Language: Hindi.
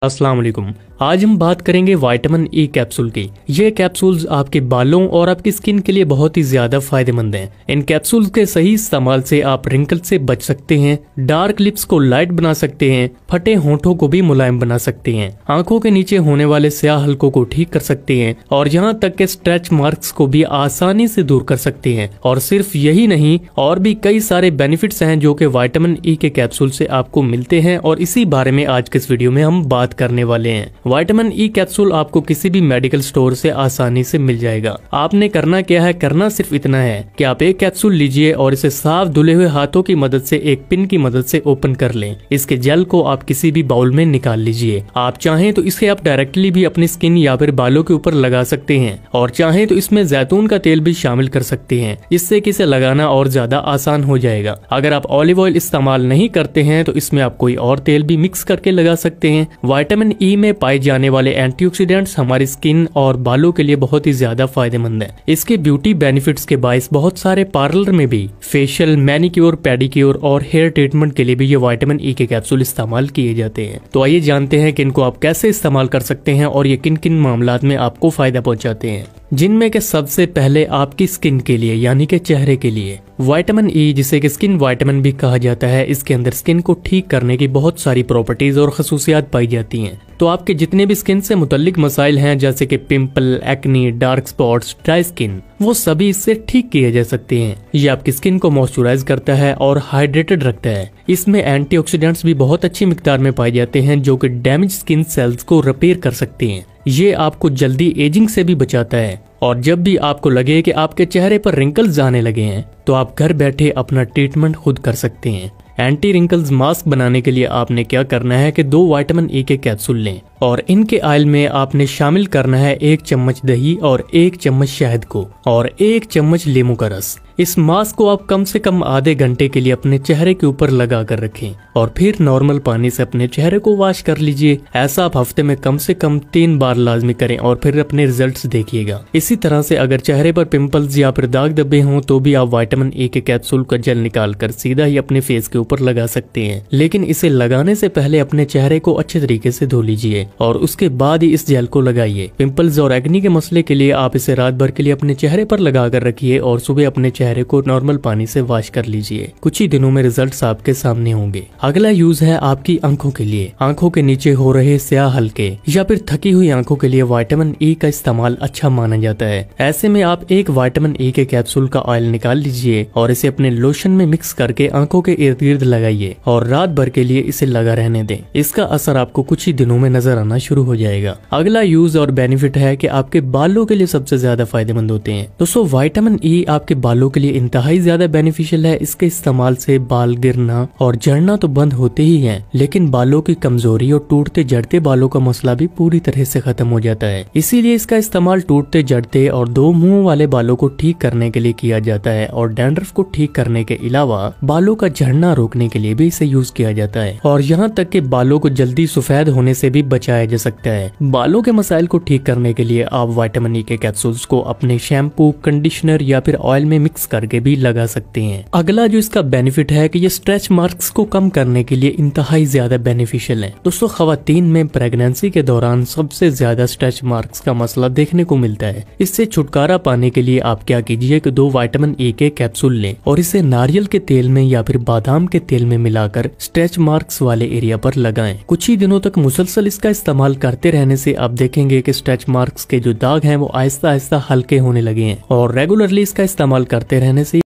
अस्सलाम वालेकुम। आज हम बात करेंगे विटामिन ई कैप्सूल की। ये कैप्सूल्स आपके बालों और आपकी स्किन के लिए बहुत ही ज्यादा फायदेमंद हैं। इन कैप्सूल्स के सही इस्तेमाल से आप रिंकल से बच सकते हैं, डार्क लिप्स को लाइट बना सकते हैं, फटे होंठों को भी मुलायम बना सकते हैं, आंखों के नीचे होने वाले स्याह हलकों को ठीक कर सकते हैं और यहाँ तक के स्ट्रेच मार्क्स को भी आसानी से दूर कर सकते हैं। और सिर्फ यही नहीं, और भी कई सारे बेनिफिट्स हैं जो कि विटामिन ई के कैप्सूल से आपको मिलते हैं और इसी बारे में आज के इस वीडियो में हम बात करने वाले हैं। विटामिन ई कैप्सूल आपको किसी भी मेडिकल स्टोर से आसानी से मिल जाएगा। आपने करना क्या है, करना सिर्फ इतना है कि आप एक कैप्सूल लीजिए और इसे साफ धुले हुए हाथों की मदद से एक पिन की मदद से ओपन कर लें। इसके जेल को आप किसी भी बाउल में निकाल लीजिए। आप चाहें तो इसे आप डायरेक्टली भी अपनी स्किन या फिर बालों के ऊपर लगा सकते हैं और चाहें तो इसमें जैतून का तेल भी शामिल कर सकते हैं, जिससे कि इसे लगाना और ज्यादा आसान हो जाएगा। अगर आप ऑलिव ऑयल इस्तेमाल नहीं करते हैं तो इसमें आप कोई और तेल भी मिक्स करके लगा सकते हैं। विटामिन ई में पाए जाने वाले एंटीऑक्सीडेंट्स हमारी स्किन और बालों के लिए बहुत ही ज्यादा फायदेमंद है। इसके ब्यूटी बेनिफिट्स के बायस बहुत सारे पार्लर में भी फेशियल, मैनिक्योर, पेडिक्योर और हेयर ट्रीटमेंट के लिए भी ये विटामिन ई के कैप्सूल इस्तेमाल किए जाते हैं। तो आइए जानते हैं कि इनको आप कैसे इस्तेमाल कर सकते हैं और ये किन किन मामलात में आपको फायदा पहुंचाते हैं। जिनमें के सबसे पहले आपकी स्किन के लिए यानी कि चेहरे के लिए विटामिन ई, जिसे कि स्किन विटामिन भी कहा जाता है, इसके अंदर स्किन को ठीक करने की बहुत सारी प्रॉपर्टीज और खसूसियात पाई जाती हैं। तो आपके जितने भी स्किन से मुतल्लिक मसाइल हैं जैसे कि pimple, acne, dark spots, dry skin, वो सभी इससे ठीक किए जा सकते हैं। ये आपकी स्किन को मॉइस्चराइज करता है और हाइड्रेटेड रखता है। इसमें एंटीऑक्सीडेंट्स भी बहुत अच्छी मिकदार में पाए जाते हैं जो कि डैमेज स्किन सेल्स को रिपेयर कर सकते हैं। ये आपको जल्दी एजिंग से भी बचाता है और जब भी आपको लगे कि आपके चेहरे पर रिंकल्स आने लगे हैं तो आप घर बैठे अपना ट्रीटमेंट खुद कर सकते हैं। एंटी रिंकल्स मास्क बनाने के लिए आपने क्या करना है कि 2 विटामिन ई के कैप्सूल लें और इनके ऑयल में आपने शामिल करना है 1 चम्मच दही और 1 चम्मच शहद को और 1 चम्मच नींबू का रस। इस मास्क को आप कम से कम आधे घंटे के लिए अपने चेहरे के ऊपर लगा कर रखें और फिर नॉर्मल पानी से अपने चेहरे को वॉश कर लीजिए। ऐसा आप हफ्ते में कम से कम 3 बार लाजमी करें और फिर अपने रिजल्ट्स देखिएगा। इसी तरह से अगर चेहरे पर पिंपल्स या फिर दाग धब्बे हों तो भी आप विटामिन ई के कैप्सूल का जेल निकाल कर सीधा ही अपने फेस के ऊपर लगा सकते हैं, लेकिन इसे लगाने से पहले अपने चेहरे को अच्छे तरीके से धो लीजिए और उसके बाद ही इस जेल को लगाइए। पिंपल्स और एक्नी के मसले के लिए आप इसे रात भर के लिए अपने चेहरे पर लगा कर रखिए और सुबह अपने चेहरे को नॉर्मल पानी से वॉश कर लीजिए। कुछ ही दिनों में रिजल्ट्स आपके सामने होंगे। अगला यूज है आपकी आंखों के लिए। आंखों के नीचे हो रहे स्याह हलके या फिर थकी हुई आंखों के लिए विटामिन ई का इस्तेमाल अच्छा माना जाता है। ऐसे में आप एक विटामिन ई के कैप्सूल का ऑयल निकाल लीजिए और इसे अपने लोशन में मिक्स करके आंखों के इर्द गिर्द लगाइए और रात भर के लिए इसे लगा रहने दें। इसका असर आपको कुछ ही दिनों में नजर आना शुरू हो जाएगा। अगला यूज और बेनिफिट है कि आपके बालों के लिए सबसे ज्यादा फायदेमंद होते हैं। दोस्तों, विटामिन ई आपके बालों के लिए इंतहाई ज्यादा बेनिफिशियल है। इसके इस्तेमाल से बाल गिरना और झड़ना तो बंद होते ही हैं, लेकिन बालों की कमजोरी और टूटते जड़ते बालों का मसला भी पूरी तरह से खत्म हो जाता है। इसीलिए इसका इस्तेमाल टूटते जड़ते और 2 मुंह वाले बालों को ठीक करने के लिए किया जाता है और डैंड्रफ को ठीक करने के अलावा बालों का झड़ना रोकने के लिए भी इसे यूज किया जाता है और यहाँ तक कि बालों को जल्दी सफेद होने से भी बचाया जा सकता है। बालों के मसाइल को ठीक करने के लिए आप विटामिन ई के कैप्सूल्स को अपने शैम्पू, कंडीशनर या फिर ऑयल में मिक्स करके भी लगा सकते हैं। अगला जो इसका बेनिफिट है कि ये स्ट्रेच मार्क्स को कम करने के लिए इंतहाई ज्यादा बेनिफिशियल है। दोस्तों, खवातीन में प्रेगनेंसी के दौरान सबसे ज्यादा स्ट्रेच मार्क्स का मसला देखने को मिलता है। इससे छुटकारा पाने के लिए आप क्या कीजिए कि 2 विटामिन ई के कैप्सूल लें और इसे नारियल के तेल में या फिर बादाम के तेल में मिलाकर स्ट्रेच मार्क्स वाले एरिया पर लगाएं। कुछ ही दिनों तक मुसलसल इसका इस्तेमाल करते रहने से आप देखेंगे कि स्ट्रेच मार्क्स के जो दाग हैं वो आहिस्ता आहिस्ता हल्के होने लगे हैं और रेगुलरली इसका इस्तेमाल करते रहने से